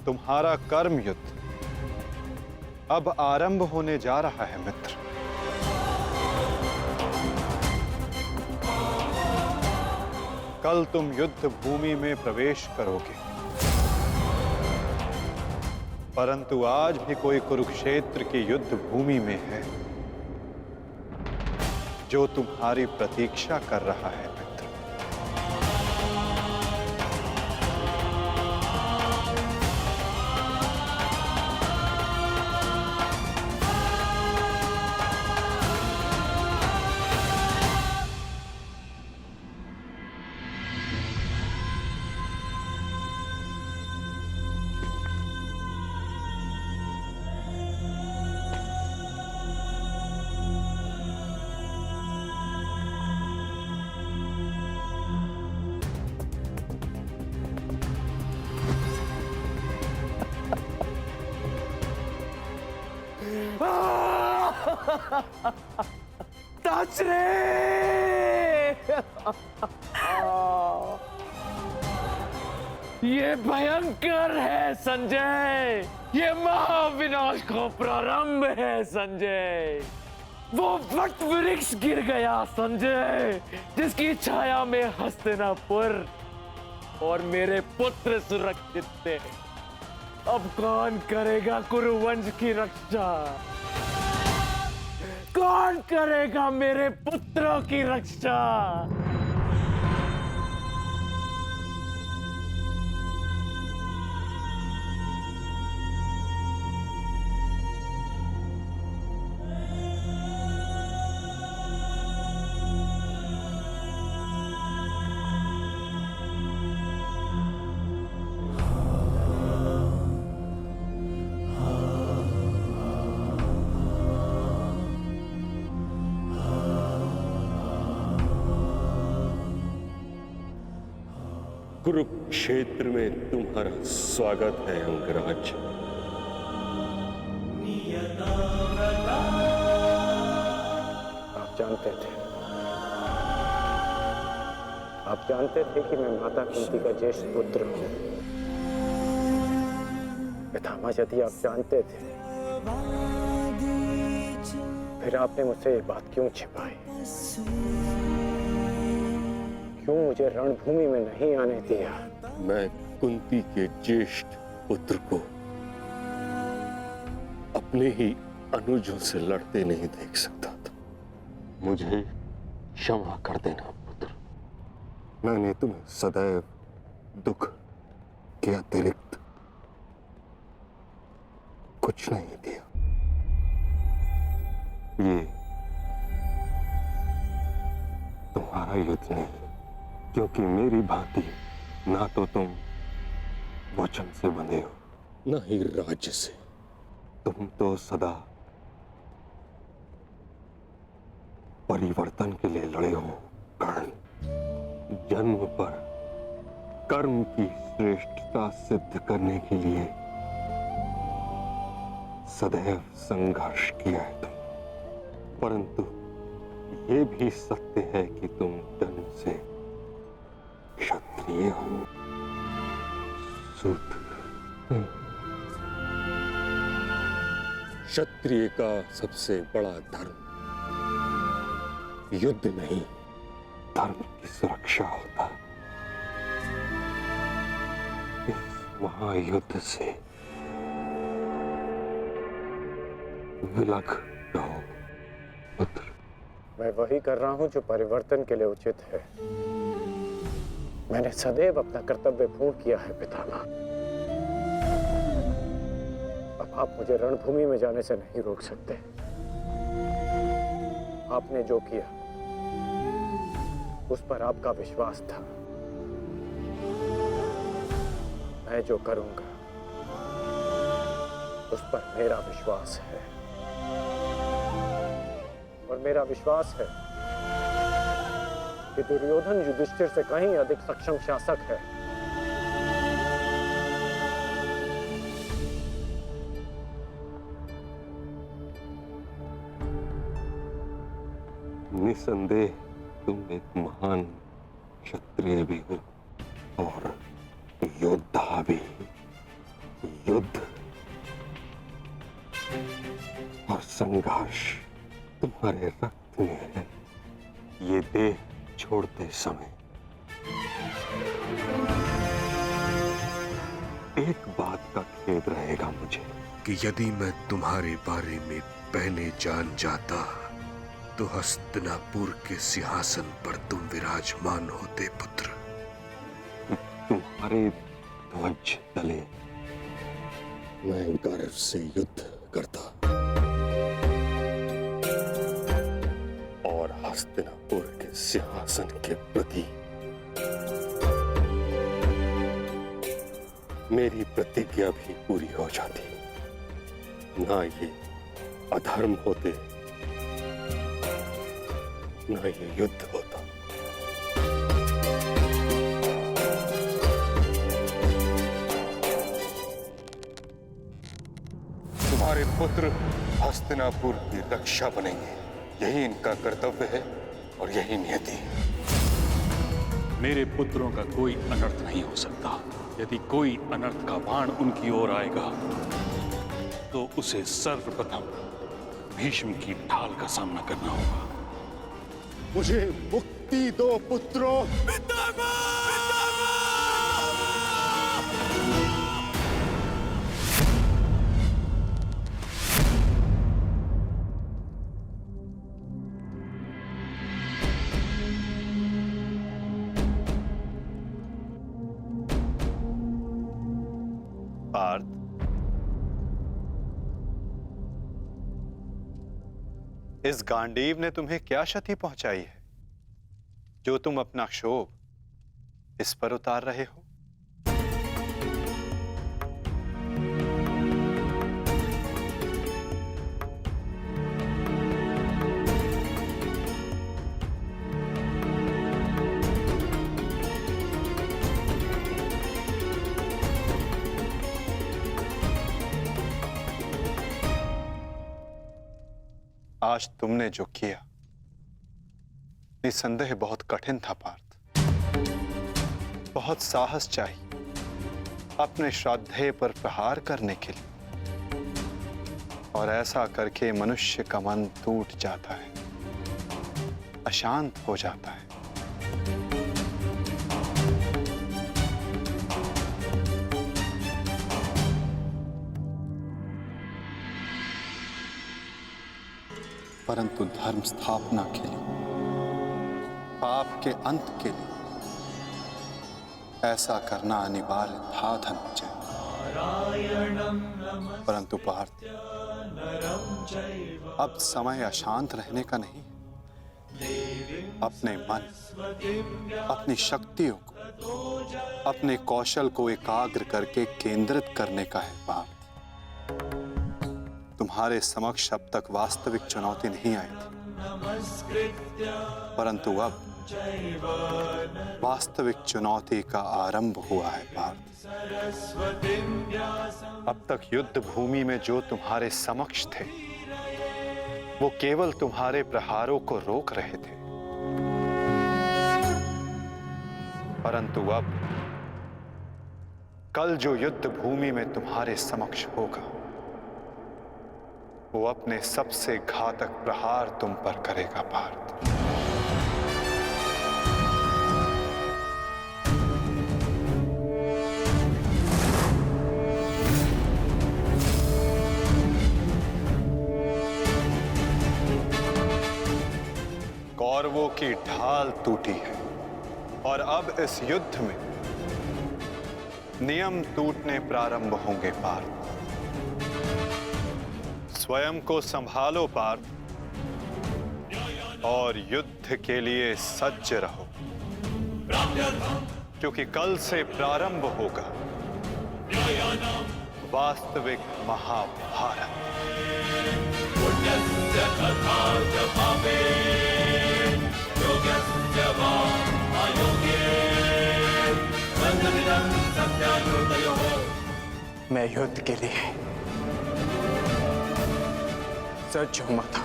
तुम्हारा कर्म युद्ध अब आरंभ होने जा रहा है मित्र। कल तुम युद्ध भूमि में प्रवेश करोगे, परंतु आज भी कोई कुरुक्षेत्र की युद्ध भूमि में है जो तुम्हारी प्रतीक्षा कर रहा है मित्र। ताचरे! ये भयंकर है संजय, ये महाविनाश का प्रारंभ है संजय। वो वट वृक्ष गिर गया संजय, जिसकी छाया में हस्तिनापुर और मेरे पुत्र सुरक्षित थे। अब कौन करेगा कुरुवंश की रक्षा? कौन करेगा मेरे पुत्रों की रक्षा? कुरुक्षेत्र में तुम्हारा स्वागत है अंगराज। आप जानते थे कि मैं माता कुंती का ज्येष्ठ पुत्र हूं। पितामह, यदि आप जानते थे फिर आपने मुझसे ये बात क्यों छिपाई? क्यों मुझे रणभूमि में नहीं आने दिया? मैं कुंती के ज्येष्ठ पुत्र को अपने ही अनुजों से लड़ते नहीं देख सकता था। मुझे क्षमा कर देना पुत्र। मैंने तुम्हें सदैव दुख के अतिरिक्त कुछ नहीं दिया। ये तुम्हारा युद्ध नहीं, क्योंकि मेरी भांति ना तो तुम वचन से बंधे हो, न ही राज्य से। तुम तो सदा परिवर्तन के लिए लड़े हो कर्ण। जन्म पर कर्म की श्रेष्ठता सिद्ध करने के लिए सदैव संघर्ष किया है तुम, परंतु ये भी सत्य है कि तुम जन्म से क्षत्रिय हो। सूत्र क्षत्रिय का सबसे बड़ा धर्म युद्ध नहीं, धर्म की सुरक्षा होता। इस महायुद्ध से विलग रहो पुत्र। मैं वही कर रहा हूं जो परिवर्तन के लिए उचित है। मैंने सदैव अपना कर्तव्य पूर्ण किया है पितामह। अब आप मुझे रणभूमि में जाने से नहीं रोक सकते। आपने जो किया उस पर आपका विश्वास था। मैं जो करूंगा उस पर मेरा विश्वास है, और मेरा विश्वास है कि दुर्योधन युधिष्ठिर से कहीं अधिक सक्षम शासक है। निसंदेह तुम एक महान क्षत्रिय भी हो और योद्धा भी। संघर्ष तुम्हारे रक्त में है। ये देह छोड़ते समय एक बात का खेद रहेगा मुझे कि यदि मैं तुम्हारे बारे में पहले जान जाता तो हस्तिनापुर के सिंहासन पर तुम विराजमान होते पुत्र। तुम्हारे ध्वज तले मैं गर्व से युद्ध करता और हस्तिनापुर के सिंहासन के प्रति मेरी प्रतिज्ञा भी पूरी हो जाती। ना ये अधर्म होते, ना ये युद्ध होता। तुम्हारे पुत्र हस्तिनापुर की रक्षा बनेंगे, यही इनका कर्तव्य है और यही नियति। मेरे पुत्रों का कोई अनर्थ नहीं हो सकता। यदि कोई अनर्थ का बाण उनकी ओर आएगा तो उसे सर्वप्रथम भीष्म की ढाल का सामना करना होगा। मुझे मुक्ति दो पुत्रों। पार्थ, इस गांडीव ने तुम्हें क्या क्षति पहुंचाई है जो तुम अपना क्षोभ इस पर उतार रहे हो? आज तुमने जो किया निसंदेह बहुत कठिन था पार्थ। बहुत साहस चाहिए अपने श्राद्धेय पर प्रहार करने के लिए, और ऐसा करके मनुष्य का मन टूट जाता है, अशांत हो जाता है। परंतु धर्म स्थापना के लिए, पाप के अंत के लिए ऐसा करना अनिवार्य था धनंजय। परंतु पार्थ, अब समय अशांत रहने का नहीं। अपने मन, अपनी शक्तियों को, अपने कौशल को एकाग्र करके केंद्रित करने का है पार्थ। तुम्हारे समक्ष अब तक वास्तविक चुनौती नहीं आई थी, परंतु अब वास्तविक चुनौती का आरंभ हुआ है पार्थ। अब तक युद्ध भूमि में जो तुम्हारे समक्ष थे वो केवल तुम्हारे प्रहारों को रोक रहे थे, परंतु अब कल जो युद्ध भूमि में तुम्हारे समक्ष होगा वो अपने सबसे घातक प्रहार तुम पर करेगा पार्थ। कौरवों की ढाल टूटी है और अब इस युद्ध में नियम टूटने प्रारंभ होंगे पार्थ। स्वयं को संभालो पार्थ और युद्ध के लिए सज्ज रहो, क्योंकि कल से प्रारंभ होगा वास्तविक महाभारत। मैं युद्ध के लिए सज्ज हूं माता।